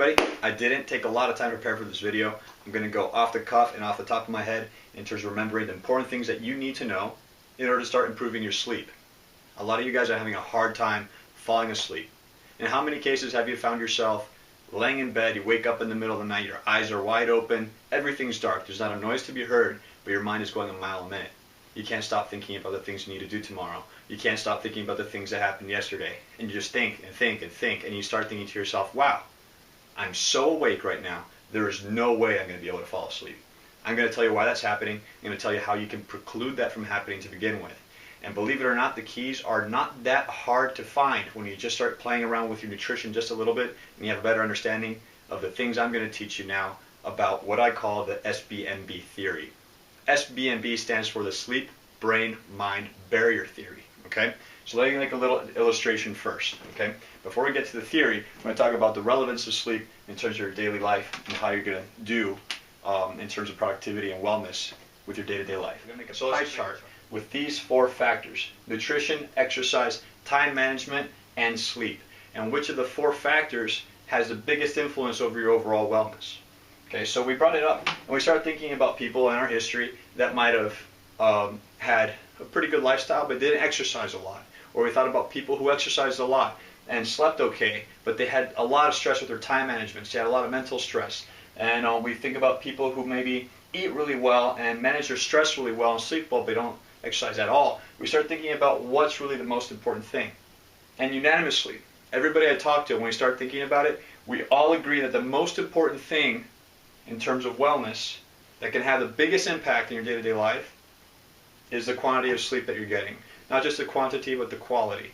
everybody, I didn't take a lot of time to prepare for this video. I'm going to go off the cuff and off the top of my head in terms of remembering the important things that you need to know in order to start improving your sleep. A lot of you guys are having a hard time falling asleep. In how many cases have you found yourself laying in bed, you wake up in the middle of the night, your eyes are wide open, everything's dark, there's not a noise to be heard, but your mind is going a mile a minute. You can't stop thinking about the things you need to do tomorrow. You can't stop thinking about the things that happened yesterday. And you just think and think and think, and you start thinking to yourself, wow, I'm so awake right now, there is no way I'm going to be able to fall asleep. I'm going to tell you why that's happening. I'm going to tell you how you can preclude that from happening to begin with. And believe it or not, the keys are not that hard to find when you just start playing around with your nutrition just a little bit and you have a better understanding of the things I'm going to teach you now about what I call the SBM Bee theory. SBM Bee stands for the Sleep Brain Mind Barrier Theory. Okay? So let me make a little illustration first. Okay? Before we get to the theory, I'm going to talk about the relevance of sleep in terms of your daily life and how you're going to do in terms of productivity and wellness with your day-to-day life. I'm going to make a pie chart with these 4 factors: nutrition, exercise, time management, and sleep. And which of the 4 factors has the biggest influence over your overall wellness? Okay, so we brought it up and we started thinking about people in our history that might have had a pretty good lifestyle but didn't exercise a lot. Or we thought about people who exercised a lot and slept okay, but they had a lot of stress with their time management. So they had a lot of mental stress. And we think about people who maybe eat really well and manage their stress really well and sleep well, but they don't exercise at all. We start thinking about what's really the most important thing. And unanimously, everybody I talk to, when we start thinking about it, we all agree that the most important thing in terms of wellness that can have the biggest impact in your day-to-day life is the quantity of sleep that you're getting. Not just the quantity, but the quality.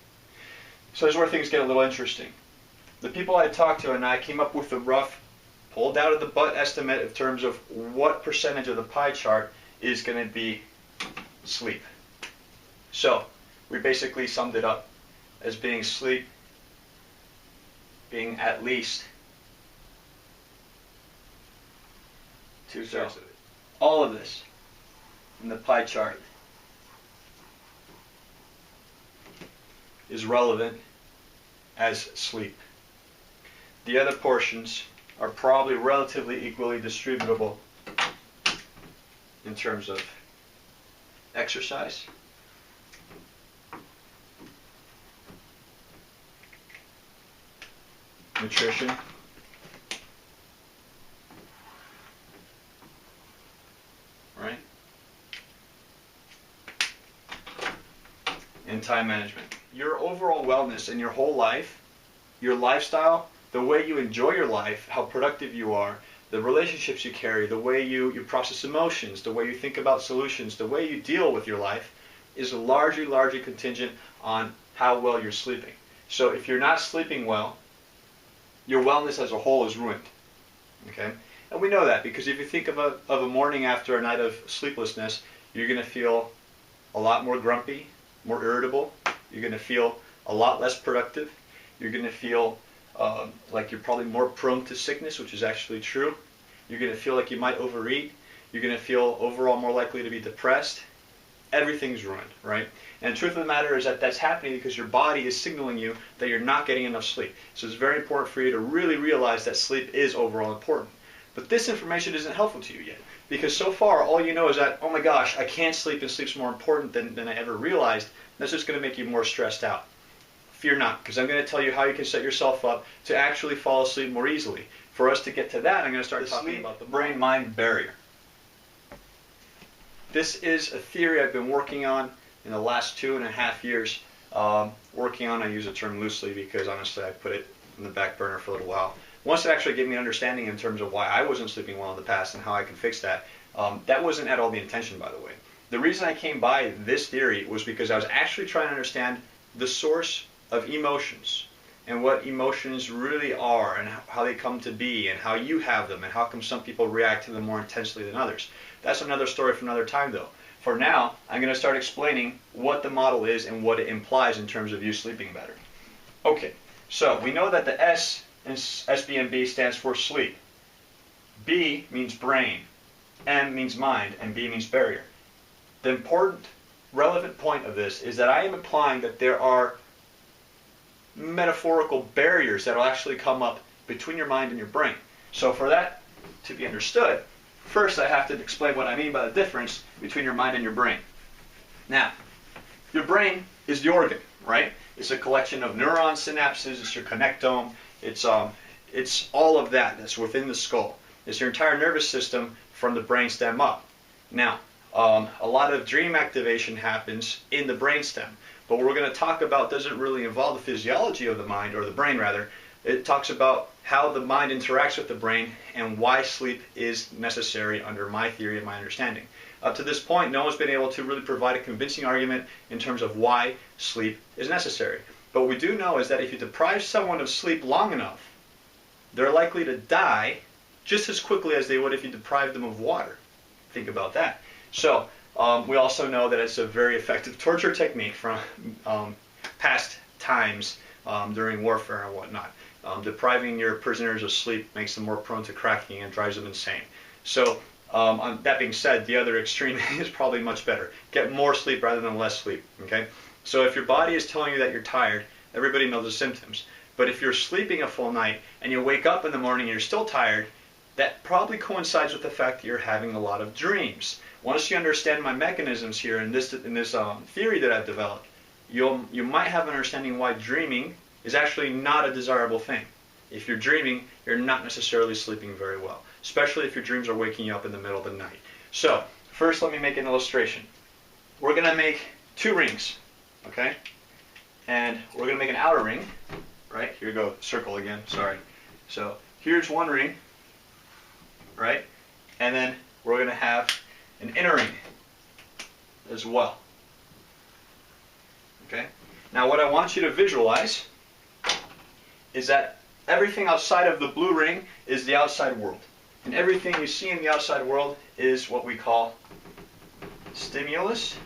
So here's where things get a little interesting. The people I talked to and I came up with a rough, pulled out of the butt estimate in terms of what percentage of the pie chart is going to be sleep. So we basically summed it up as being sleep being at least 2/3 of it. All of this in the pie chart is relevant as sleep. The other portions are probably relatively equally distributable in terms of exercise, nutrition, right, and time management. Your overall wellness in your whole life, your lifestyle, the way you enjoy your life, how productive you are, the relationships you carry, the way you process emotions, the way you think about solutions, the way you deal with your life is largely contingent on how well you're sleeping. So if you're not sleeping well, your wellness as a whole is ruined. Okay? And we know that because if you think of a morning after a night of sleeplessness, you're going to feel a lot more grumpy, more irritable. You're going to feel a lot less productive. You're going to feel like you're probably more prone to sickness, which is actually true. You're going to feel like you might overeat. You're going to feel overall more likely to be depressed. Everything's ruined, right? And the truth of the matter is that that's happening because your body is signaling you that you're not getting enough sleep. So it's very important for you to really realize that sleep is overall important. But this information isn't helpful to you yet because so far all you know is that, oh my gosh, I can't sleep and sleep's more important than I ever realized. That's just going to make you more stressed out. Fear not, because I'm going to tell you how you can set yourself up to actually fall asleep more easily. For us to get to that, I'm going to start talking about the brain-mind barrier. This is a theory I've been working on in the last 2.5 years. Working on, I use the term loosely because honestly I put it in the back burner for a little while. Once it actually gave me an understanding in terms of why I wasn't sleeping well in the past and how I can fix that, that wasn't at all the intention, by the way. The reason I came by this theory was because I was actually trying to understand the source of emotions and what emotions really are and how they come to be and how you have them and how come some people react to them more intensely than others. That's another story for another time though. For now, I'm going to start explaining what the model is and what it implies in terms of you sleeping better. Okay, so we know that the S in SBM Bee stands for sleep. B means brain, M means mind, and B means barrier. The important, relevant point of this is that I am implying that there are metaphorical barriers that will actually come up between your mind and your brain. So for that to be understood, first I have to explain what I mean by the difference between your mind and your brain. Now, your brain is the organ, right? It's a collection of neurons, synapses, it's your connectome, it's all of that that's within the skull. It's your entire nervous system from the brainstem up. Now, a lot of dream activation happens in the brainstem, but what we're going to talk about doesn't really involve the physiology of the mind, or the brain rather. It talks about how the mind interacts with the brain and why sleep is necessary under my theory and my understanding. Up to this point, no one's been able to really provide a convincing argument in terms of why sleep is necessary. But what we do know is that if you deprive someone of sleep long enough, they're likely to die just as quickly as they would if you deprived them of water. Think about that. So we also know that it's a very effective torture technique from past times during warfare and whatnot. Depriving your prisoners of sleep makes them more prone to cracking and drives them insane. So that being said, the other extreme is probably much better. Get more sleep rather than less sleep. Okay? So if your body is telling you that you're tired, everybody knows the symptoms. But if you're sleeping a full night and you wake up in the morning and you're still tired, that probably coincides with the fact that you're having a lot of dreams. Once you understand my mechanisms here in this theory that I've developed, you might have an understanding why dreaming is actually not a desirable thing. If you're dreaming, you're not necessarily sleeping very well, especially if your dreams are waking you up in the middle of the night. So, first let me make an illustration. We're going to make 2 rings, okay? And we're going to make an outer ring, right? Here we go, circle again, sorry. So, here's one ring, right? And then we're going to have an inner ring as well. Okay? Now what I want you to visualize is that everything outside of the blue ring is the outside world. And everything you see in the outside world is what we call stimulus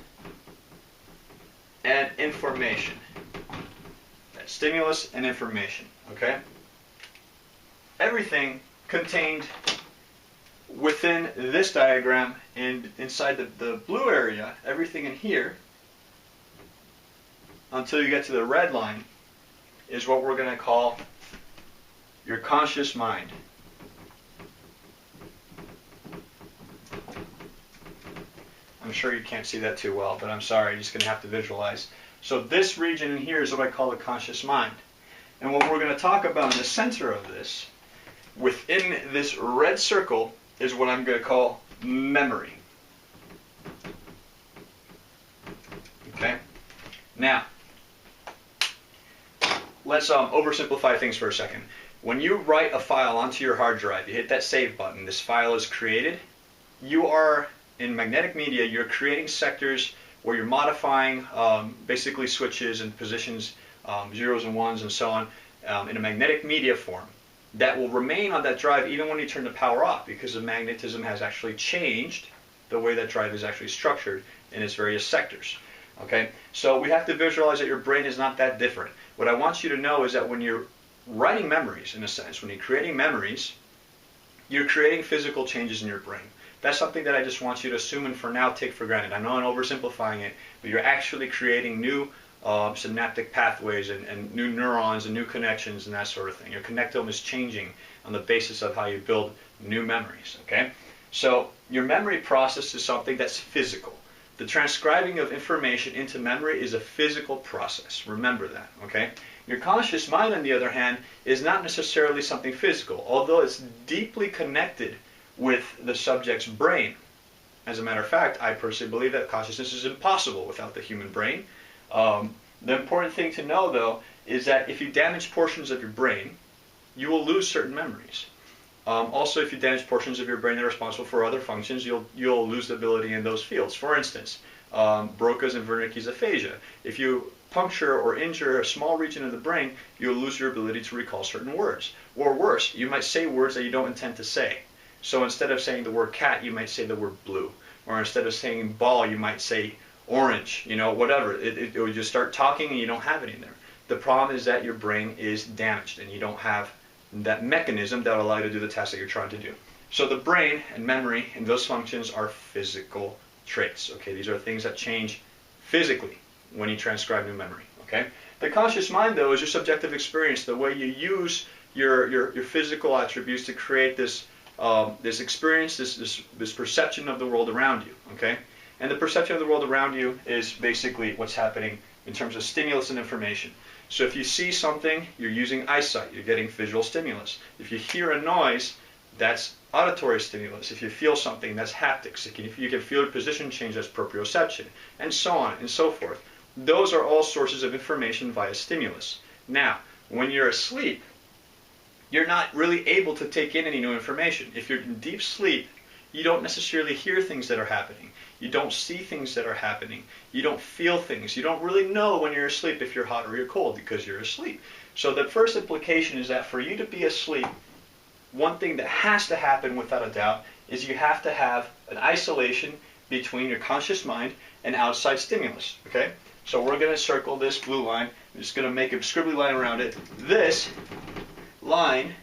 and information. That's stimulus and information. Okay? Everything contained within this diagram and inside the blue area, everything in here, until you get to the red line, is what we're going to call your conscious mind. I'm sure you can't see that too well, but I'm sorry, you're just going to have to visualize. So this region in here is what I call the conscious mind. And what we're going to talk about in the center of this, within this red circle, is what I'm going to call memory. Okay? Now, let's oversimplify things for a second. When you write a file onto your hard drive, you hit that save button, this file is created. You are, in magnetic media, you're creating sectors where you're modifying basically switches and positions, zeros and ones and so on, in a magnetic media form. That will remain on that drive even when you turn the power off, because the magnetism has actually changed the way that drive is actually structured in its various sectors. Okay, so we have to visualize that your brain is not that different. What I want you to know is that when you're writing memories, in a sense, when you're creating memories, you're creating physical changes in your brain. That's something that I just want you to assume and for now take for granted. I know I'm oversimplifying it, but you're actually creating new synaptic pathways and new neurons and new connections and that sort of thing. Your connectome is changing on the basis of how you build new memories. Okay, so your memory process is something that's physical. The transcribing of information into memory is a physical process. Remember that. Okay. Your conscious mind, on the other hand, is not necessarily something physical, although it's deeply connected with the subject's brain. As a matter of fact, I personally believe that consciousness is impossible without the human brain. The important thing to know, though, is that if you damage portions of your brain, you will lose certain memories. Also, if you damage portions of your brain that are responsible for other functions, you'll lose the ability in those fields. For instance, Broca's and Wernicke's aphasia. If you puncture or injure a small region of the brain, you'll lose your ability to recall certain words. Or worse, you might say words that you don't intend to say. So instead of saying the word cat, you might say the word blue. Or instead of saying ball, you might say orange, whatever. It would just start talking and you don't have it in there. The problem is that your brain is damaged and you don't have that mechanism that will allow you to do the task that you're trying to do. So the brain and memory and those functions are physical traits. Okay, these are things that change physically when you transcribe new memory. Okay, The conscious mind, though, is your subjective experience, the way you use your physical attributes to create this this experience, this perception of the world around you. Okay, and the perception of the world around you is basically what's happening in terms of stimulus and information. So if you see something, you're using eyesight, you're getting visual stimulus. If you hear a noise, that's auditory stimulus. If you feel something, that's haptics. You can feel a position change, that's proprioception, and so on and so forth. Those are all sources of information via stimulus. Now, when you're asleep, you're not really able to take in any new information. If you're in deep sleep, you don't necessarily hear things that are happening. You don't see things that are happening. You don't feel things. You don't really know when you're asleep if you're hot or you're cold because you're asleep. So the first implication is that for you to be asleep, one thing that has to happen without a doubt is you have to have an isolation between your conscious mind and outside stimulus. Okay? So we're going to circle this blue line. I'm just going to make a scribbly line around it. This line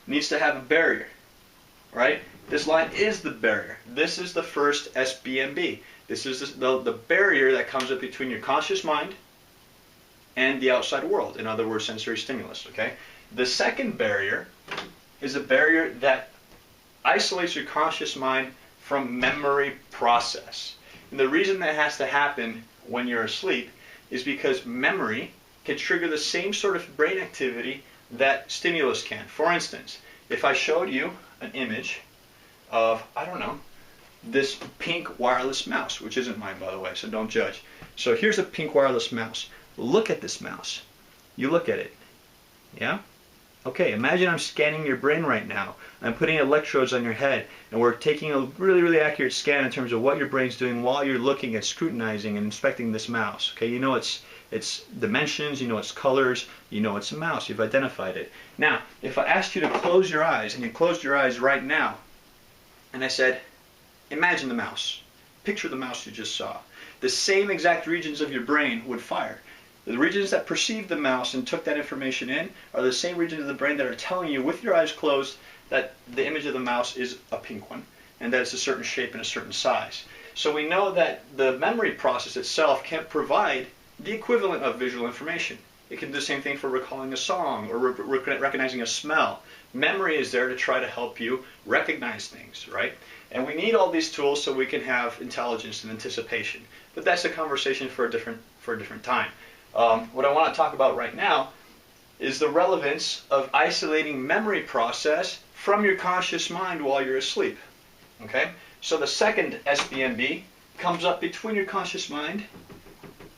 needs to have a barrier, right? This line is the barrier. This is the first SBM Bee. This is the barrier that comes up between your conscious mind and the outside world. In other words, sensory stimulus. Okay. The second barrier is a barrier that isolates your conscious mind from memory process. And the reason that has to happen when you're asleep is because memory can trigger the same sort of brain activity that stimulus can. For instance, if I showed you an image of, I don't know, this pink wireless mouse, which isn't mine, by the way, so don't judge. So here's a pink wireless mouse. Look at this mouse. You look at it. Yeah? Okay, imagine I'm scanning your brain right now. I'm putting electrodes on your head, and we're taking a really, really accurate scan in terms of what your brain's doing while you're looking at scrutinizing and inspecting this mouse. Okay, you know its dimensions, you know its colors, you know it's a mouse, you've identified it. Now, if I asked you to close your eyes, and you closed your eyes right now, and I said, imagine the mouse. Picture the mouse you just saw. The same exact regions of your brain would fire. The regions that perceived the mouse and took that information in are the same regions of the brain that are telling you with your eyes closed that the image of the mouse is a pink one and that it's a certain shape and a certain size. So we know that the memory process itself can't provide the equivalent of visual information. It can do the same thing for recalling a song or recognizing a smell. Memory is there to try to help you recognize things, right? And we need all these tools so we can have intelligence and anticipation. But that's a conversation for a different time. What I want to talk about right now is the relevance of isolating memory process from your conscious mind while you're asleep. Okay? So the second SBM Bee comes up between your conscious mind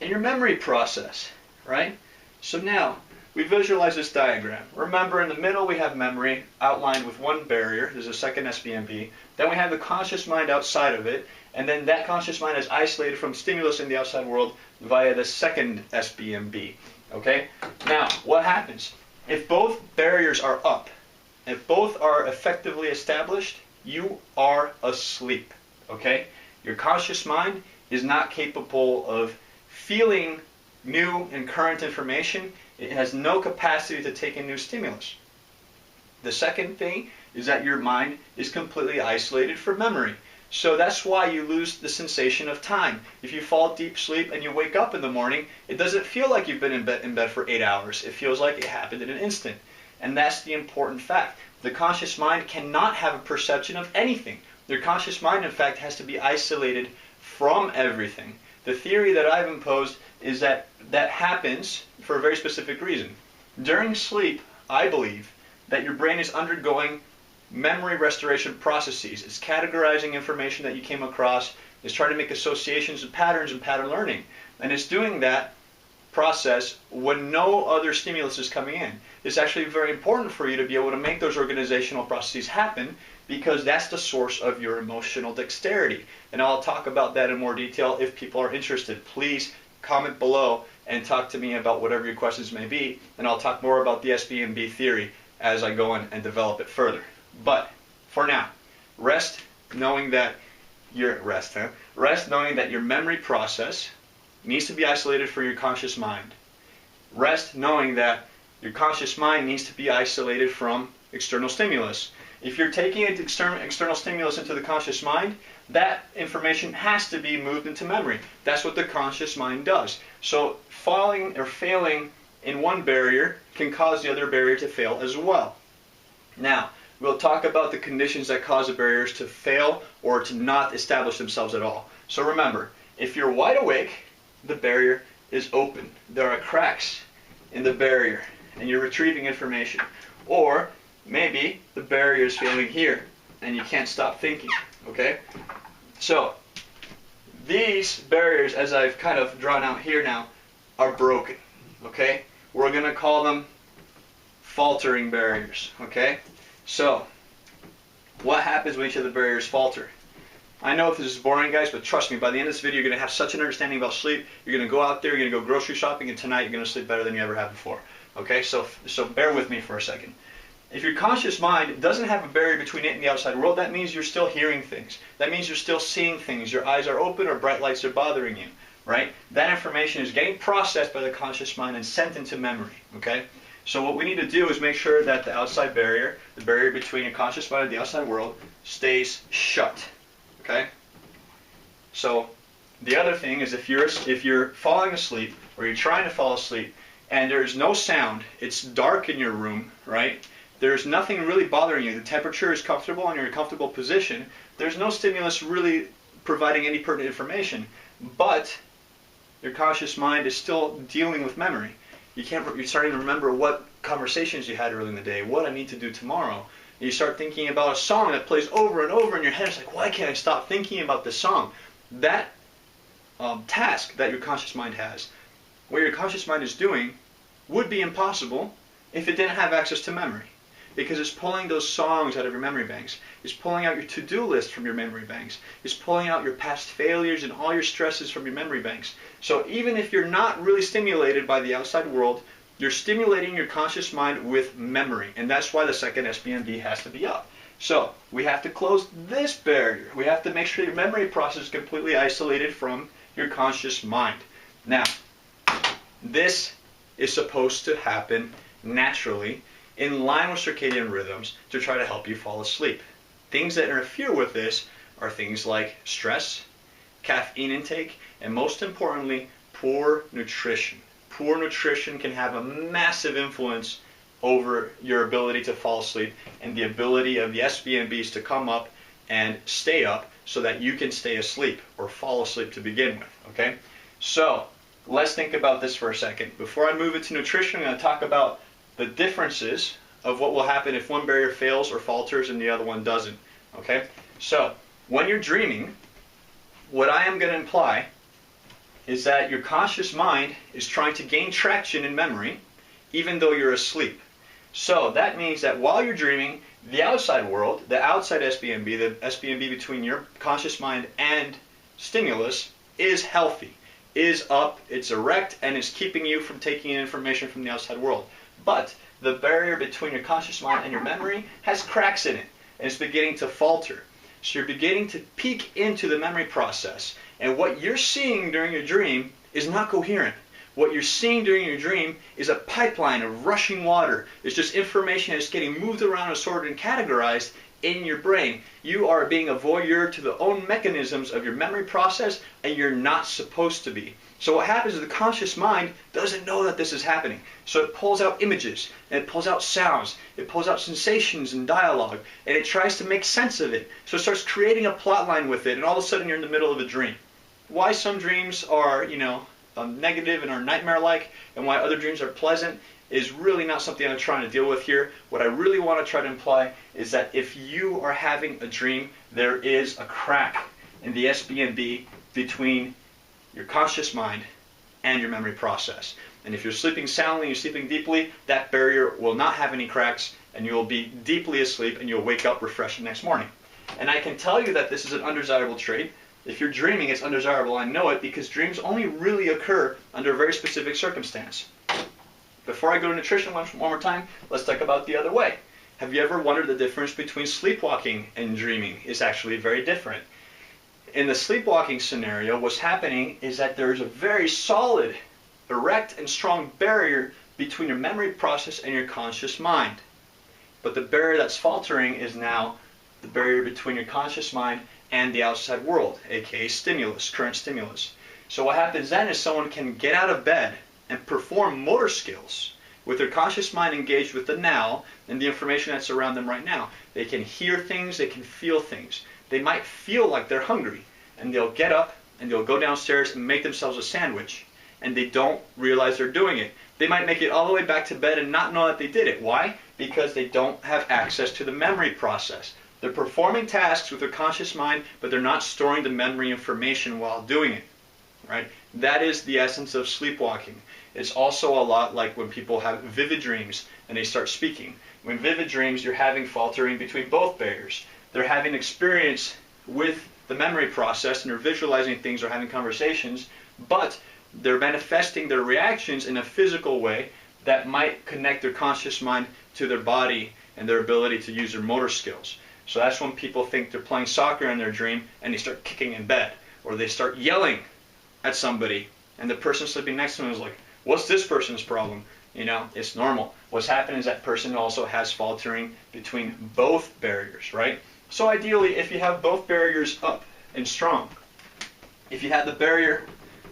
and your memory process, right? So now, we visualize this diagram. Remember, in the middle we have memory outlined with one barrier. There's a second SBM Bee. Then we have the conscious mind outside of it, and then that conscious mind is isolated from stimulus in the outside world via the second SBM Bee. Okay? Now, what happens? If both barriers are up, if both are effectively established, you are asleep. Okay? Your conscious mind is not capable of feeling new and current information. It has no capacity to take in new stimulus. The second thing is that your mind is completely isolated from memory. So that's why you lose the sensation of time. If you fall deep sleep and you wake up in the morning, it doesn't feel like you've been in bed for 8 hours. It feels like it happened in an instant. And that's the important fact. The conscious mind cannot have a perception of anything. Your conscious mind, in fact, has to be isolated from everything. The theory that I've imposed is that that happens for a very specific reason. During sleep, I believe that your brain is undergoing memory restoration processes. It's categorizing information that you came across. It's trying to make associations and patterns and pattern learning. And it's doing that process when no other stimulus is coming in. It's actually very important for you to be able to make those organizational processes happen because that's the source of your emotional dexterity. And I'll talk about that in more detail if people are interested. Please comment below and talk to me about whatever your questions may be, and I'll talk more about the SBM Bee theory as I go on and develop it further. But for now, rest knowing that your memory process needs to be isolated from your conscious mind. Rest knowing that your conscious mind needs to be isolated from external stimulus. If you're taking an external stimulus into the conscious mind, that information has to be moved into memory. That's what the conscious mind does. So falling or failing in one barrier can cause the other barrier to fail as well. Now, we'll talk about the conditions that cause the barriers to fail or to not establish themselves at all. So remember, if you're wide awake, the barrier is open. There are cracks in the barrier and you're retrieving information. Or maybe the barrier is failing here and you can't stop thinking. Okay? So these barriers, as I've kind of drawn out here now, are broken. Okay? We're going to call them faltering barriers. Okay? So what happens when each of the barriers falter? I know this is boring, guys, but trust me, by the end of this video, you're going to have such an understanding about sleep. You're going to go out there, you're going to go grocery shopping, and tonight you're going to sleep better than you ever have before. Okay, so bear with me for a second. If your conscious mind doesn't have a barrier between it and the outside world, that means you're still hearing things. That means you're still seeing things. Your eyes are open or bright lights are bothering you, right? That information is getting processed by the conscious mind and sent into memory, okay? So what we need to do is make sure that the outside barrier, the barrier between your conscious mind and the outside world, stays shut. Okay? So the other thing is if you're falling asleep or you're trying to fall asleep and there's no sound, it's dark in your room, right? There's nothing really bothering you. The temperature is comfortable and you're in a comfortable position. There's no stimulus really providing any pertinent information, but your conscious mind is still dealing with memory. You're starting to remember what conversations you had early in the day, what I need to do tomorrow. You start thinking about a song that plays over and over in your head. It's like, why can't I stop thinking about this song? That task that your conscious mind has, what your conscious mind is doing, would be impossible if it didn't have access to memory. Because it's pulling those songs out of your memory banks. It's pulling out your to-do list from your memory banks. It's pulling out your past failures and all your stresses from your memory banks. So even if you're not really stimulated by the outside world, you're stimulating your conscious mind with memory, and that's why the second SBM Bee has to be up. So we have to close this barrier. We have to make sure your memory process is completely isolated from your conscious mind. Now, this is supposed to happen naturally in line with circadian rhythms to try to help you fall asleep. Things that interfere with this are things like stress, caffeine intake, and most importantly, poor nutrition. Poor nutrition can have a massive influence over your ability to fall asleep and the ability of the SBM Bees to come up and stay up so that you can stay asleep or fall asleep to begin with, okay? So let's think about this for a second. Before I move into nutrition, I'm going to talk about the differences of what will happen if one barrier fails or falters and the other one doesn't, okay? So when you're dreaming, what I am going to imply is that your conscious mind is trying to gain traction in memory even though you're asleep. So that means that while you're dreaming, the outside world, the outside SBM Bee, the SBM Bee between your conscious mind and stimulus, is healthy, is up, it's erect, and is keeping you from taking in information from the outside world. But the barrier between your conscious mind and your memory has cracks in it, and it's beginning to falter. So you're beginning to peek into the memory process. And what you're seeing during your dream is not coherent. What you're seeing during your dream is a pipeline of rushing water. It's just information that's getting moved around, assorted, and categorized in your brain. You are being a voyeur to the own mechanisms of your memory process, and you're not supposed to be. So what happens is the conscious mind doesn't know that this is happening. So it pulls out images, and it pulls out sounds, it pulls out sensations and dialogue, and it tries to make sense of it. So it starts creating a plot line with it, and all of a sudden you're in the middle of a dream. Why some dreams are, negative and are nightmare-like, and why other dreams are pleasant is really not something I'm trying to deal with here. What I really want to try to imply is that if you are having a dream, there is a crack in the SBM Bee between your conscious mind and your memory process. And if you're sleeping soundly, you're sleeping deeply, that barrier will not have any cracks, and you will be deeply asleep, and you'll wake up refreshed the next morning. And I can tell you that this is an undesirable trait. If you're dreaming, it's undesirable. I know it because dreams only really occur under a very specific circumstance. Before I go to nutrition one more time, let's talk about the other way. Have you ever wondered the difference between sleepwalking and dreaming? It's actually very different. In the sleepwalking scenario, what's happening is that there's a very solid, erect, and strong barrier between your memory process and your conscious mind. But the barrier that's faltering is now the barrier between your conscious mind and the outside world, aka stimulus, current stimulus. So what happens then is someone can get out of bed and perform motor skills with their conscious mind engaged with the now and the information that's around them right now. They can hear things, they can feel things. They might feel like they're hungry, and they'll get up and they'll go downstairs and make themselves a sandwich, and they don't realize they're doing it. They might make it all the way back to bed and not know that they did it. Why? Because they don't have access to the memory process. They're performing tasks with their conscious mind, but they're not storing the memory information while doing it. Right? That is the essence of sleepwalking. It's also a lot like when people have vivid dreams and they start speaking. When vivid dreams, you're having faltering between both barriers. They're having experience with the memory process and they're visualizing things or having conversations, but they're manifesting their reactions in a physical way that might connect their conscious mind to their body and their ability to use their motor skills. So that's when people think they're playing soccer in their dream and they start kicking in bed, or they start yelling at somebody and the person sleeping next to them is like, what's this person's problem? You know, it's normal. What's happening is that person also has faltering between both barriers, right? So ideally, if you have both barriers up and strong, if you have the barrier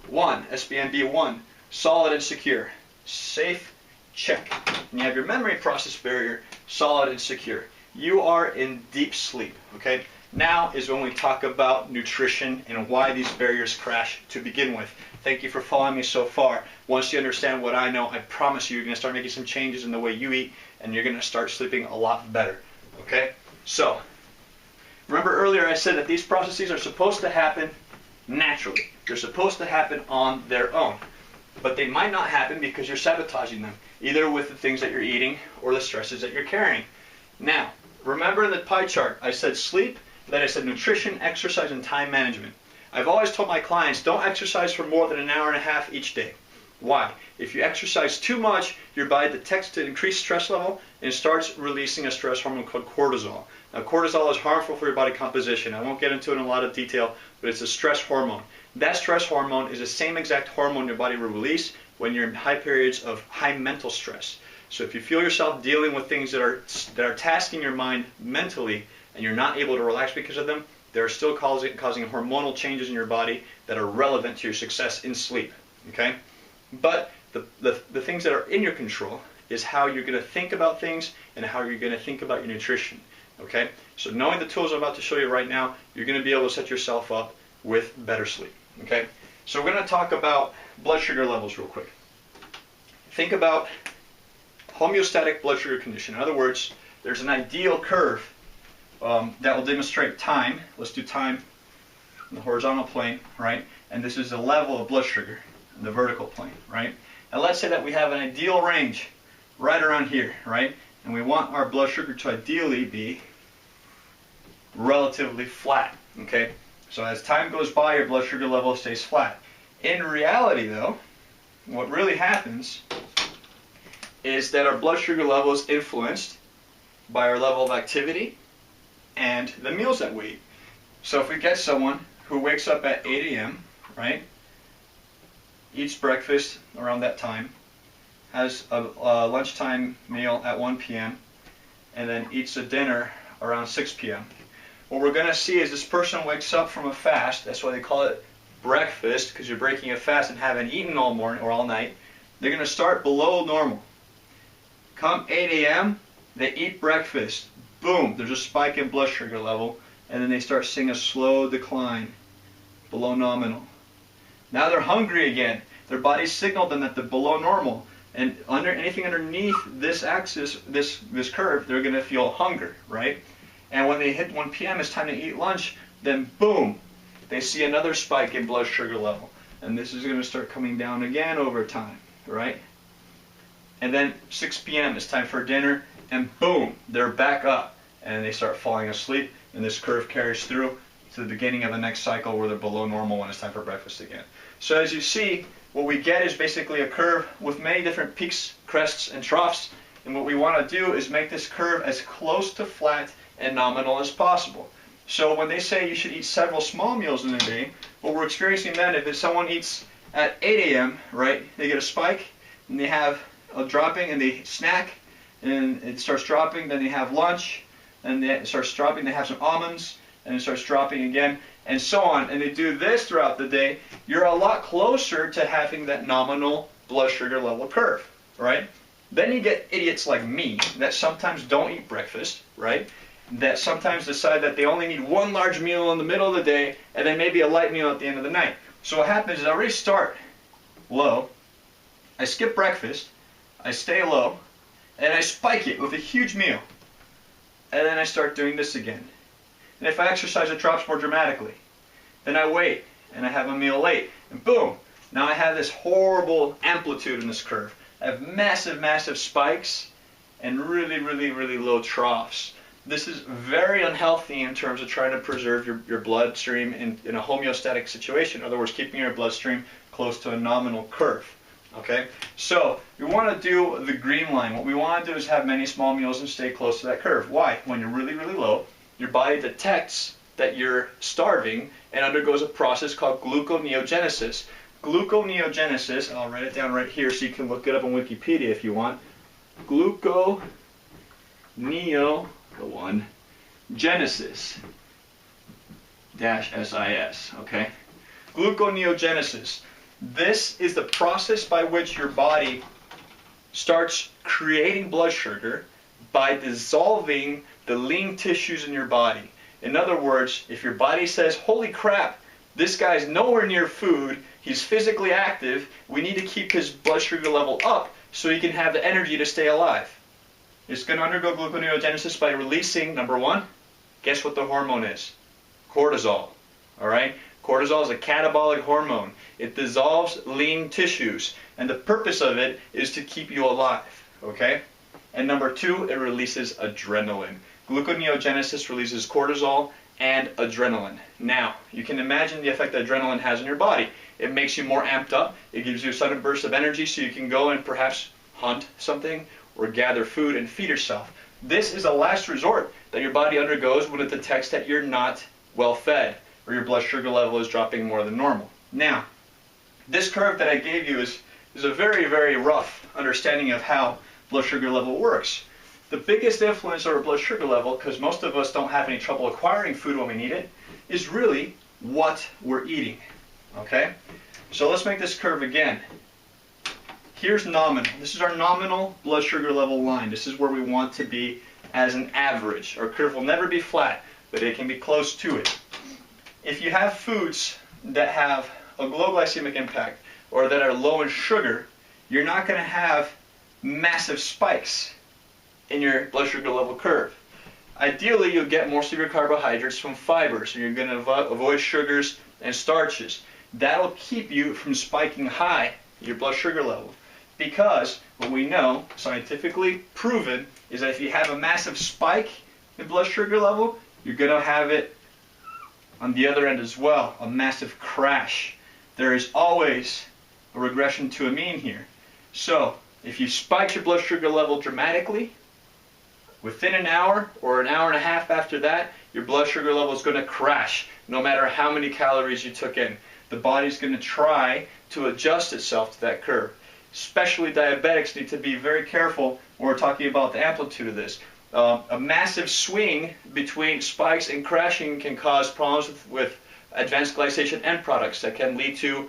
1, SBM B1, solid and secure, safe, check. And you have your memory process barrier, solid and secure. You are in deep sleep, okay? Now is when we talk about nutrition and why these barriers crash to begin with. Thank you for following me so far. Once you understand what I know, I promise you're going to start making some changes in the way you eat, and you're going to start sleeping a lot better, okay? So, remember earlier I said that these processes are supposed to happen naturally. They're supposed to happen on their own. But they might not happen because you're sabotaging them, either with the things that you're eating or the stresses that you're carrying. Now, remember in the pie chart, I said sleep, then I said nutrition, exercise, and time management. I've always told my clients, don't exercise for more than an hour and a half each day. Why? If you exercise too much, your body detects the increased stress level and starts releasing a stress hormone called cortisol. Now, cortisol is harmful for your body composition. I won't get into it in a lot of detail, but it's a stress hormone. That stress hormone is the same exact hormone your body will release when you're in high periods of high mental stress. So if you feel yourself dealing with things that are tasking your mind mentally and you're not able to relax because of them, they're still causing hormonal changes in your body that are relevant to your success in sleep. Okay? But the things that are in your control is how you're going to think about things and how you're going to think about your nutrition. Okay? So knowing the tools I'm about to show you right now, you're going to be able to set yourself up with better sleep. Okay? So we're going to talk about blood sugar levels real quick. Think about homeostatic blood sugar condition. In other words, there's an ideal curve that will demonstrate time. Let's do time in the horizontal plane, right? And this is the level of blood sugar in the vertical plane, right? And let's say that we have an ideal range right around here, right? And we want our blood sugar to ideally be relatively flat, okay? So as time goes by, your blood sugar level stays flat. In reality, though, what really happens is that our blood sugar level is influenced by our level of activity and the meals that we eat. So if we get someone who wakes up at 8 a.m., right, eats breakfast around that time, has a lunchtime meal at 1 p.m., and then eats a dinner around 6 p.m., what we're going to see is this person wakes up from a fast. That's why they call it breakfast, because you're breaking a fast and haven't eaten all morning or all night. They're going to start below normal. Come 8 a.m., they eat breakfast. Boom, there's a spike in blood sugar level, and then they start seeing a slow decline below nominal. Now they're hungry again. Their body signaled them that they're below normal, and anything underneath this axis, this curve, they're going to feel hunger, right? And when they hit 1 p.m., it's time to eat lunch, then boom, they see another spike in blood sugar level. And this is going to start coming down again over time, right? And then 6 p.m., it's time for dinner, and boom, they're back up. And they start falling asleep, and this curve carries through to the beginning of the next cycle where they're below normal when it's time for breakfast again. So as you see, what we get is basically a curve with many different peaks, crests, and troughs. And what we want to do is make this curve as close to flat and nominal as possible. So when they say you should eat several small meals in a day, what we're experiencing then, if someone eats at 8 a.m., right, they get a spike, and they have a dropping, and they snack, and it starts dropping, then they have lunch, and then it starts dropping, they have some almonds, and it starts dropping again, and so on. And they do this throughout the day, you're a lot closer to having that nominal blood sugar level curve, right? Then you get idiots like me that sometimes don't eat breakfast, right? That sometimes decide that they only need one large meal in the middle of the day and then maybe a light meal at the end of the night. So what happens is I already start low, I skip breakfast, I stay low, and I spike it with a huge meal. And then I start doing this again. And if I exercise, it drops more dramatically. Then I wait, and I have a meal late, and boom! Now I have this horrible amplitude in this curve. I have massive, massive spikes and really, really, really low troughs. This is very unhealthy in terms of trying to preserve your bloodstream in a homeostatic situation. In other words, keeping your bloodstream close to a nominal curve. Okay? So, we want to do the green line. What we want to do is have many small meals and stay close to that curve. Why? When you're really, really low, your body detects that you're starving and undergoes a process called gluconeogenesis. Gluconeogenesis, I'll write it down right here so you can look it up on Wikipedia if you want. Genesis -SIS, okay? Gluconeogenesis. This is the process by which your body starts creating blood sugar by dissolving the lean tissues in your body. In other words, if your body says, holy crap, this guy's nowhere near food, he's physically active, we need to keep his blood sugar level up so he can have the energy to stay alive. It's going to undergo gluconeogenesis by releasing, number one, guess what the hormone is? Cortisol. Alright? Cortisol is a catabolic hormone. It dissolves lean tissues, and the purpose of it is to keep you alive. Okay? And number two, it releases adrenaline. Gluconeogenesis releases cortisol and adrenaline. Now, you can imagine the effect that adrenaline has on your body. It makes you more amped up. It gives you a sudden burst of energy so you can go and perhaps hunt something or gather food and feed yourself. This is a last resort that your body undergoes when it detects that you're not well fed or your blood sugar level is dropping more than normal. Now, this curve that I gave you is a very, very rough understanding of how blood sugar level works. The biggest influence over blood sugar level, because most of us don't have any trouble acquiring food when we need it, is really what we're eating. Okay? So let's make this curve again. Here's nominal. This is our nominal blood sugar level line. This is where we want to be as an average. Our curve will never be flat, but it can be close to it. If you have foods that have a low glycemic impact or that are low in sugar, you're not going to have massive spikes in your blood sugar level curve. Ideally, you'll get most of your carbohydrates from fiber, so you're going to avoid sugars and starches. That'll keep you from spiking high your blood sugar level. Because what we know, scientifically proven, is that if you have a massive spike in blood sugar level, you're going to have it on the other end as well, a massive crash. There is always a regression to a mean here. So, if you spike your blood sugar level dramatically, within an hour or an hour and a half after that, your blood sugar level is going to crash, no matter how many calories you took in. The body's going to try to adjust itself to that curve. Especially diabetics need to be very careful when we're talking about the amplitude of this. A massive swing between spikes and crashing can cause problems with advanced glycation end products that can lead to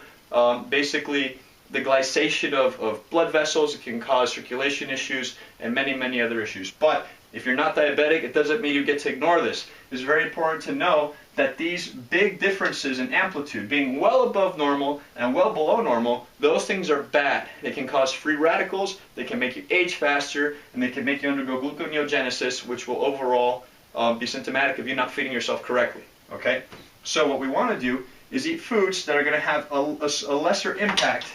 basically the glycation of blood vessels. It can cause circulation issues and many, many other issues. But if you're not diabetic, it doesn't mean you get to ignore this. It's very important to know that these big differences in amplitude, being well above normal and well below normal, those things are bad. They can cause free radicals, they can make you age faster, and they can make you undergo gluconeogenesis, which will overall be symptomatic of you not feeding yourself correctly. Okay? So what we want to do is eat foods that are going to have a lesser impact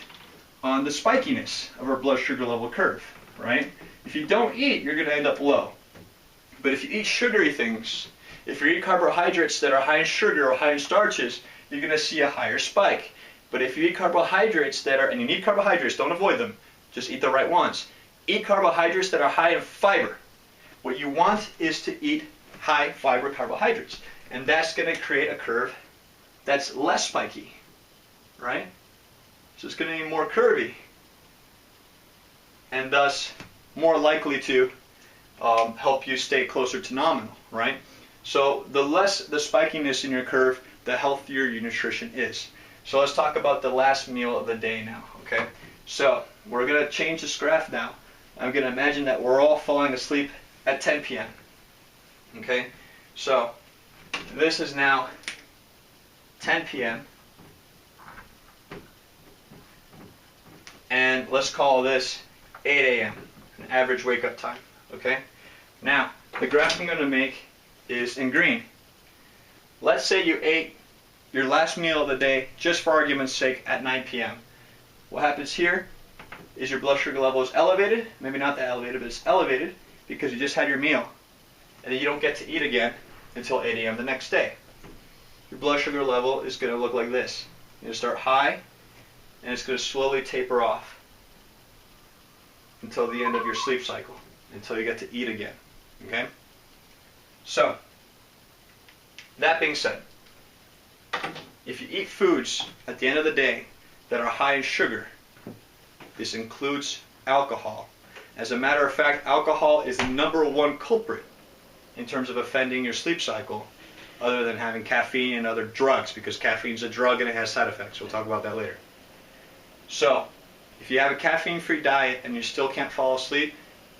on the spikiness of our blood sugar level curve. Right? If you don't eat, you're going to end up low. But if you eat sugary things, if you eat carbohydrates that are high in sugar or high in starches, you're going to see a higher spike. But if you eat carbohydrates that are, and you need carbohydrates, don't avoid them, just eat the right ones. Eat carbohydrates that are high in fiber. What you want is to eat high fiber carbohydrates. And that's going to create a curve that's less spiky, right? So it's going to be more curvy, and thus more likely to help you stay closer to nominal, right? So the less the spikiness in your curve, the healthier your nutrition is. So let's talk about the last meal of the day now, okay? So we're going to change this graph now. I'm going to imagine that we're all falling asleep at 10 p.m. Okay? So this is now 10 p.m. And let's call this 8 a.m., an average wake-up time, okay? Now, the graph I'm going to make is in green. Let's say you ate your last meal of the day, just for argument's sake, at 9 p.m. What happens here is your blood sugar level is elevated, maybe not that elevated, but it's elevated because you just had your meal. And then you don't get to eat again until 8 a.m. the next day. Your blood sugar level is going to look like this. You're going to start high, and it's going to slowly taper off until the end of your sleep cycle, until you get to eat again. Okay? So, that being said, if you eat foods at the end of the day that are high in sugar, this includes alcohol. As a matter of fact, alcohol is the #1 culprit in terms of offending your sleep cycle, other than having caffeine and other drugs, because caffeine is a drug and it has side effects. We'll talk about that later. So, if you have a caffeine-free diet and you still can't fall asleep,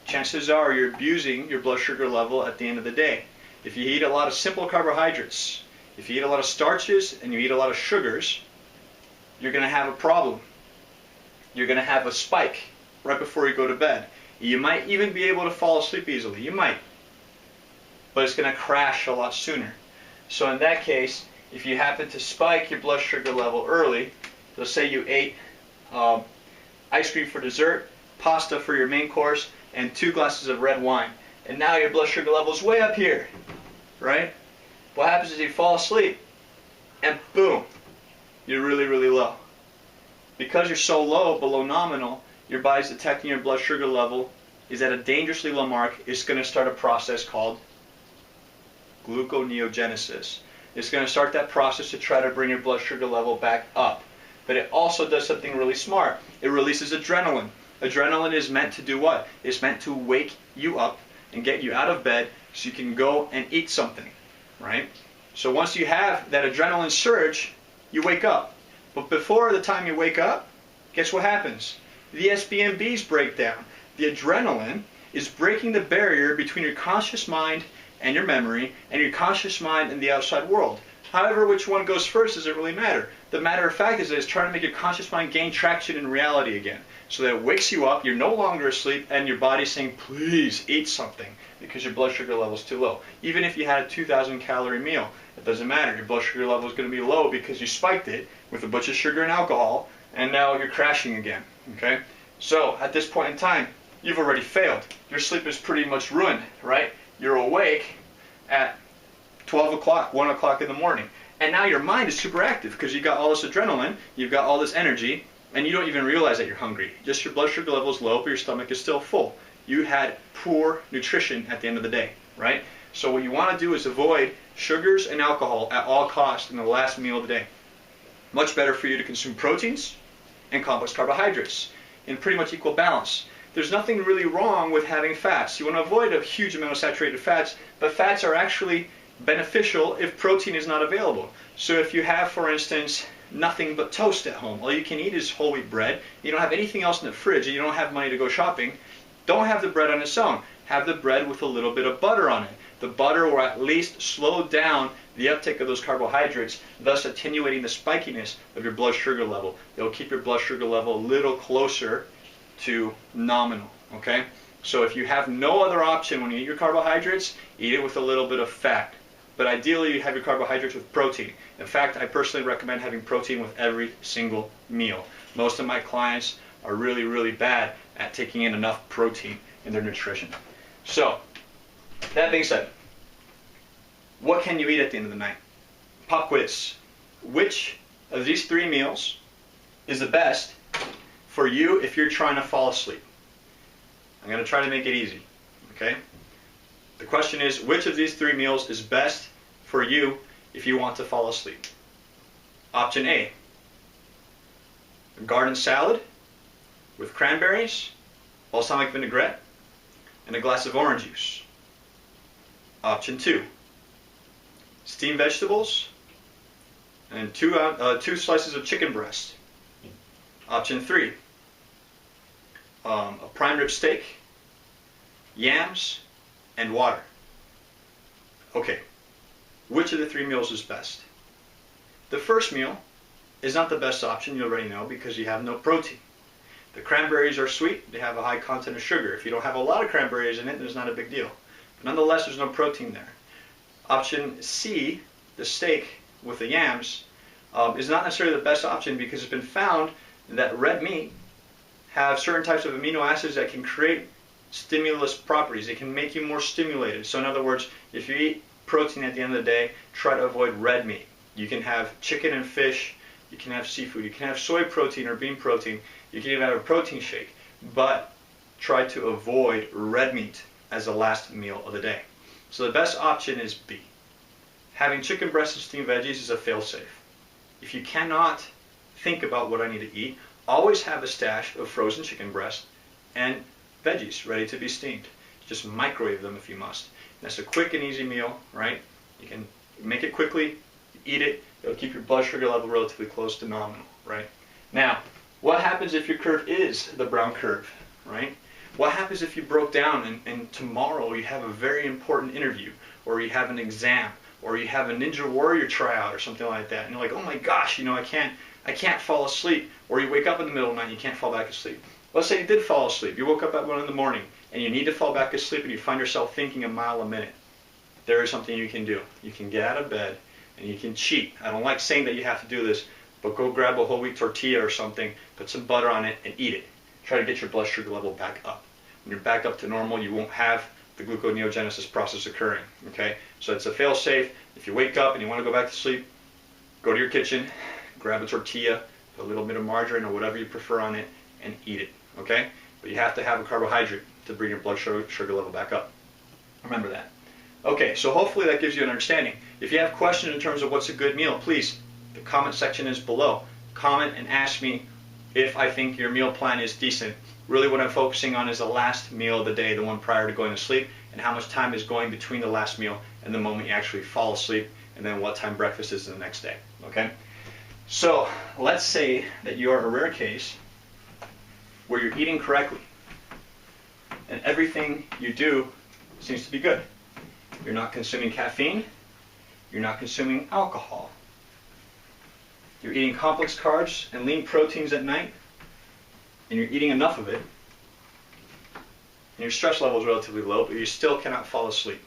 chances are you're abusing your blood sugar level at the end of the day. If you eat a lot of simple carbohydrates, if you eat a lot of starches and you eat a lot of sugars, you're going to have a problem. You're going to have a spike right before you go to bed. You might even be able to fall asleep easily. You might. But it's going to crash a lot sooner. So in that case, if you happen to spike your blood sugar level early, let's say you ate ice cream for dessert, pasta for your main course, and 2 glasses of red wine, and now your blood sugar level is way up here, right? What happens is you fall asleep, and boom, you're really, really low. Because you're so low, below nominal, your body's detecting your blood sugar level is at a dangerously low mark. It's going to start a process called gluconeogenesis. It's going to start that process to try to bring your blood sugar level back up. But it also does something really smart. It releases adrenaline. Adrenaline is meant to do what? It's meant to wake you up and get you out of bed so you can go and eat something, right? So once you have that adrenaline surge, you wake up. But before the time you wake up, guess what happens? The SBM Bees break down. The adrenaline is breaking the barrier between your conscious mind and your memory, and your conscious mind and the outside world. However, which one goes first doesn't really matter. The matter of fact is that it's trying to make your conscious mind gain traction in reality again. So that it wakes you up, you're no longer asleep, and your body's saying, please eat something, because your blood sugar level is too low. Even if you had a 2,000 calorie meal, it doesn't matter. Your blood sugar level is going to be low because you spiked it with a bunch of sugar and alcohol, and now you're crashing again. Okay? So, at this point in time, you've already failed. Your sleep is pretty much ruined, right? You're awake at 12 o'clock, 1 o'clock in the morning. And now your mind is super active because you've got all this adrenaline, you've got all this energy, and you don't even realize that you're hungry. Just your blood sugar level is low, but your stomach is still full. You had poor nutrition at the end of the day, right? So what you want to do is avoid sugars and alcohol at all costs in the last meal of the day. Much better for you to consume proteins and complex carbohydrates in pretty much equal balance. There's nothing really wrong with having fats. You want to avoid a huge amount of saturated fats, but fats are actually beneficial if protein is not available. So if you have, for instance, nothing but toast at home, all you can eat is whole wheat bread, you don't have anything else in the fridge, and you don't have money to go shopping, don't have the bread on its own. Have the bread with a little bit of butter on it. The butter will at least slow down the uptake of those carbohydrates, thus attenuating the spikiness of your blood sugar level. It'll keep your blood sugar level a little closer to nominal, okay? So if you have no other option when you eat your carbohydrates, eat it with a little bit of fat. But ideally, you have your carbohydrates with protein. In fact, I personally recommend having protein with every single meal. Most of my clients are really, really bad at taking in enough protein in their nutrition. So, that being said, what can you eat at the end of the night? Pop quiz. Which of these 3 meals is the best for you if you're trying to fall asleep? I'm going to try to make it easy, okay? The question is, which of these 3 meals is best for you if you want to fall asleep? Option A, a garden salad with cranberries, balsamic vinaigrette. and a glass of orange juice. Option 2, steamed vegetables and two slices of chicken breast. Option 3, a prime rib steak, yams, and water. Okay, which of the 3 meals is best? The first meal is not the best option, you already know, because you have no protein. The cranberries are sweet, they have a high content of sugar. If you don't have a lot of cranberries in it, there's not a big deal. But nonetheless, there's no protein there. Option C, the steak with the yams, is not necessarily the best option because it's been found that red meat have certain types of amino acids that can create stimulus properties. It can make you more stimulated. So in other words, if you eat protein at the end of the day, try to avoid red meat. You can have chicken and fish, you can have seafood, you can have soy protein or bean protein, you can even have a protein shake, but try to avoid red meat as the last meal of the day. So the best option is B. Having chicken breast and steamed veggies is a fail-safe. If you cannot think about what I need to eat, always have a stash of frozen chicken breast and veggies ready to be steamed. Just microwave them if you must. That's a quick and easy meal, right? You can make it quickly, eat it, it'll keep your blood sugar level relatively close to nominal, right? Now, what happens if your curve is the brown curve, right? What happens if you broke down and tomorrow you have a very important interview, or you have an exam, or you have a Ninja Warrior tryout or something like that, and you're like, oh my gosh, I can't fall asleep, or you wake up in the middle of the night and you can't fall back asleep. Let's say you did fall asleep, you woke up at 1 in the morning, and you need to fall back asleep and you find yourself thinking a mile a minute. There is something you can do. You can get out of bed and you can cheat. I don't like saying that you have to do this, but go grab a whole wheat tortilla or something, put some butter on it, and eat it. Try to get your blood sugar level back up. When you're back up to normal, you won't have the gluconeogenesis process occurring. Okay? So it's a fail-safe. If you wake up and you want to go back to sleep, go to your kitchen, grab a tortilla, put a little bit of margarine or whatever you prefer on it, and eat it. Okay? But you have to have a carbohydrate to bring your blood sugar level back up. Remember that. Okay, so hopefully that gives you an understanding. If you have questions in terms of what's a good meal, please, the comment section is below. Comment and ask me if I think your meal plan is decent. Really what I'm focusing on is the last meal of the day, the one prior to going to sleep, and how much time is going between the last meal and the moment you actually fall asleep, and then what time breakfast is the next day. Okay? So let's say that you are a rare case where you're eating correctly and everything you do seems to be good. You're not consuming caffeine, you're not consuming alcohol, you're eating complex carbs and lean proteins at night, and you're eating enough of it, and your stress level is relatively low, but you still cannot fall asleep.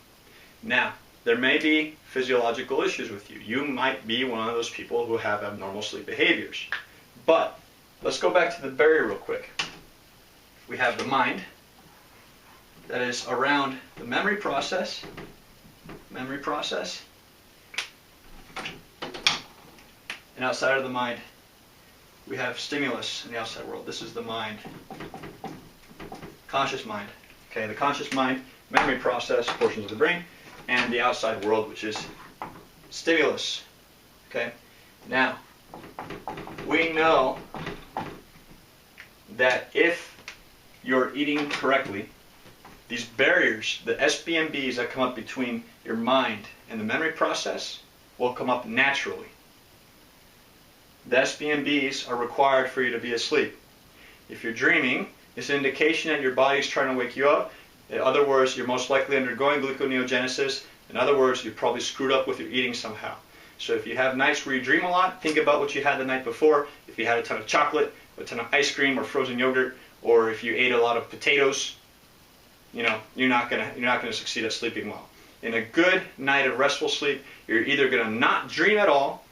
Now, there may be physiological issues with you. You might be one of those people who have abnormal sleep behaviors. But let's go back to the barrier real quick. We have the mind that is around the memory process, and outside of the mind, we have stimulus in the outside world. This is the mind, conscious mind. Okay, the conscious mind, memory process, portions of the brain, and the outside world, which is stimulus. Okay, now we know that if you're eating correctly, these barriers, the SBM Bees that come up between your mind and the memory process, will come up naturally. The SBM Bees are required for you to be asleep. If you're dreaming, it's an indication that your body is trying to wake you up. In other words, you're most likely undergoing gluconeogenesis. In other words, you probably screwed up with your eating somehow. So if you have nights where you dream a lot, think about what you had the night before. If you had a ton of chocolate, a ton of ice cream or frozen yogurt, or if you ate a lot of potatoes, you're not gonna succeed at sleeping well. In a good night of restful sleep, you're either gonna not dream at all,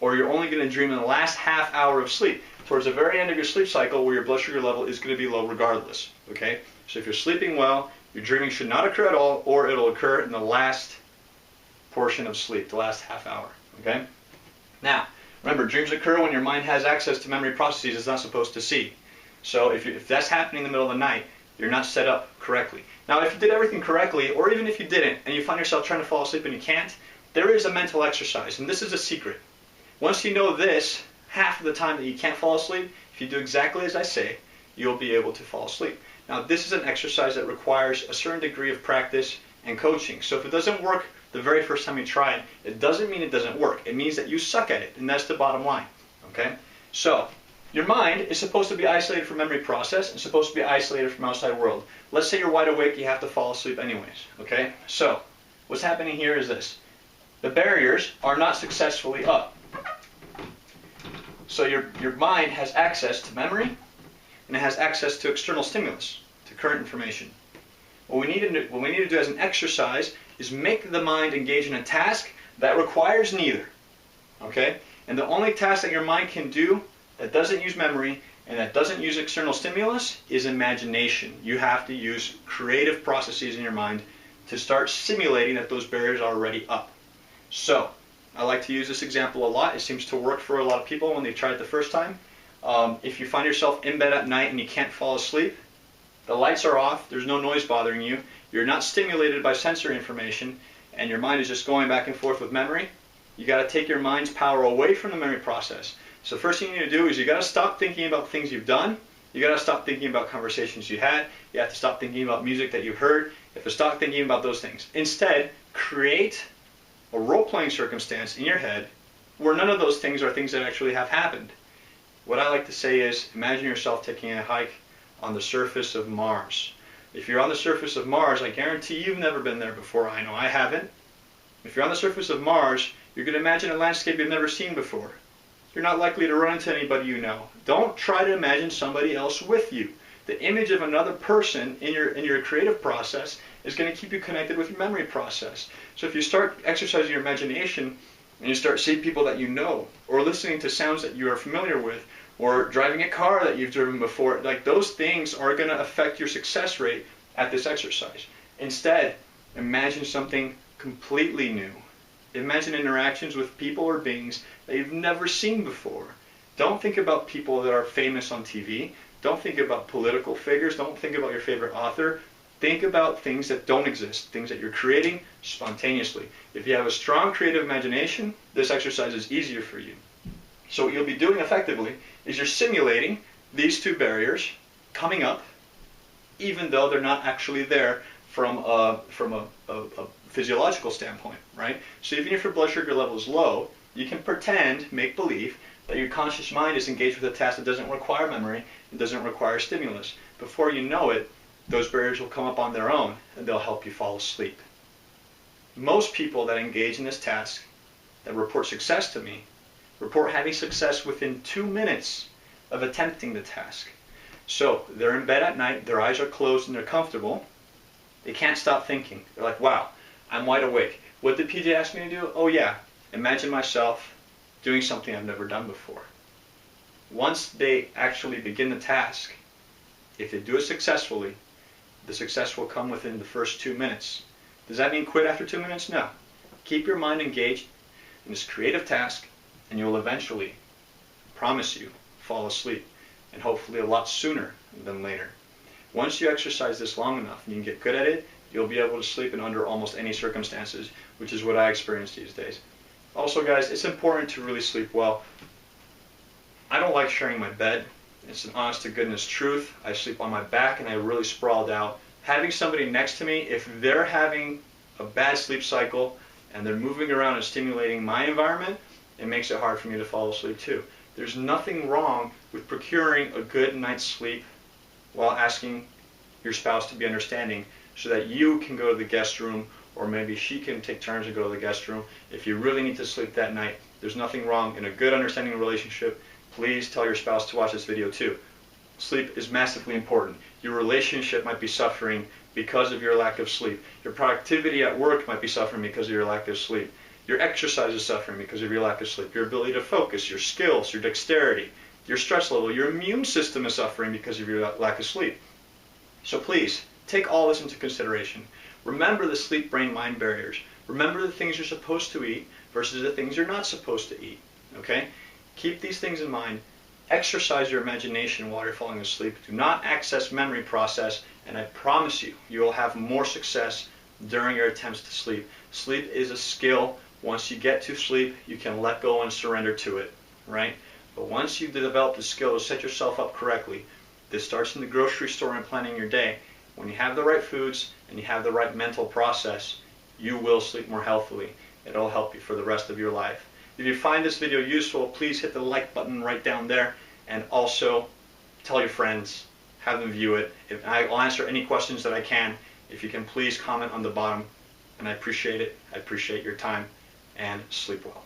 or you're only gonna dream in the last half hour of sleep, towards the very end of your sleep cycle, where your blood sugar level is gonna be low regardless. Okay? So if you're sleeping well, your dreaming should not occur at all, or it'll occur in the last portion of sleep, the last half hour. Okay? Now, remember, dreams occur when your mind has access to memory processes it's not supposed to see. So if that's happening in the middle of the night, you're not set up correctly. Now, if you did everything correctly, or even if you didn't, and you find yourself trying to fall asleep and you can't, there is a mental exercise, and this is a secret. Once you know this, half of the time that you can't fall asleep, if you do exactly as I say, you'll be able to fall asleep. Now, this is an exercise that requires a certain degree of practice and coaching. So if it doesn't work the very first time you try it, it doesn't mean it doesn't work. It means that you suck at it, and that's the bottom line. Okay? So your mind is supposed to be isolated from memory process and supposed to be isolated from outside world. Let's say you're wide awake, you have to fall asleep anyways. Okay? So what's happening here is this. The barriers are not successfully up. So your mind has access to memory, and it has access to external stimulus, to current information. What we need to do as an exercise is make the mind engage in a task that requires neither. Okay? And the only task that your mind can do that doesn't use memory and that doesn't use external stimulus is imagination. You have to use creative processes in your mind to start simulating that those barriers are already up. So, I like to use this example a lot. It seems to work for a lot of people when they try it the first time. If you find yourself in bed at night and you can't fall asleep, the lights are off, there's no noise bothering you, you're not stimulated by sensory information, and your mind is just going back and forth with memory, you got to take your mind's power away from the memory process. So first thing you need to do is you got to stop thinking about things you've done, you got to stop thinking about conversations you had, you have to stop thinking about music that you've heard, you have to stop thinking about those things. Instead, create a role-playing circumstance in your head where none of those things are things that actually have happened. What I like to say is, imagine yourself taking a hike on the surface of Mars. If you're on the surface of Mars, I guarantee you've never been there before. I know I haven't. If you're on the surface of Mars, you're going to imagine a landscape you've never seen before. You're not likely to run into anybody you know. Don't try to imagine somebody else with you. The image of another person in your creative process is going to keep you connected with your memory process. So if you start exercising your imagination and you start seeing people that you know, or listening to sounds that you are familiar with, or driving a car that you've driven before, like those things are going to affect your success rate at this exercise. Instead, imagine something completely new. Imagine interactions with people or beings that you've never seen before. Don't think about people that are famous on TV. Don't think about political figures. Don't think about your favorite author. Think about things that don't exist, things that you're creating spontaneously. If you have a strong creative imagination, this exercise is easier for you. So what you'll be doing effectively is you're simulating these two barriers coming up, even though they're not actually there from a physiological standpoint, right? So even if your blood sugar level is low, you can pretend, make believe, that your conscious mind is engaged with a task that doesn't require memory, it doesn't require stimulus. Before you know it, those barriers will come up on their own, and they'll help you fall asleep. Most people that engage in this task, that report success to me, report having success within 2 minutes of attempting the task. So they're in bed at night, their eyes are closed and they're comfortable. They can't stop thinking. They're like, wow, I'm wide awake. What did PJ ask me to do? Oh yeah, imagine myself doing something I've never done before. Once they actually begin the task, if they do it successfully, the success will come within the first 2 minutes. Does that mean quit after 2 minutes? No. Keep your mind engaged in this creative task, and you'll eventually, promise you, fall asleep, and hopefully a lot sooner than later. Once you exercise this long enough and you can get good at it, you'll be able to sleep in under almost any circumstances, which is what I experience these days. Also guys, it's important to really sleep well. I don't like sharing my bed. It's an honest to goodness truth. I sleep on my back and I really sprawled out. Having somebody next to me, if they're having a bad sleep cycle and they're moving around and stimulating my environment, it makes it hard for me to fall asleep too. There's nothing wrong with procuring a good night's sleep while asking your spouse to be understanding so that you can go to the guest room, or maybe she can take turns and go to the guest room. If you really need to sleep that night, there's nothing wrong in a good understanding relationship. Please tell your spouse to watch this video too. Sleep is massively important. Your relationship might be suffering because of your lack of sleep. Your productivity at work might be suffering because of your lack of sleep. Your exercise is suffering because of your lack of sleep. Your ability to focus, your skills, your dexterity, your stress level, your immune system is suffering because of your lack of sleep. So please, take all this into consideration. Remember the sleep-brain-mind barriers. Remember the things you're supposed to eat versus the things you're not supposed to eat. Okay? Keep these things in mind. Exercise your imagination while you're falling asleep. Do not access memory process, and I promise you, you will have more success during your attempts to sleep. Sleep is a skill. Once you get to sleep, you can let go and surrender to it, right? But once you've developed the skill to set yourself up correctly, This starts in the grocery store and planning your day. When you have the right foods and you have the right mental process, you will sleep more healthily. It'll help you for the rest of your life. If you find this video useful, please hit the like button right down there, and also tell your friends, have them view it. I'll answer any questions that I can. If you can, please comment on the bottom, and I appreciate it. I appreciate your time, and sleep well.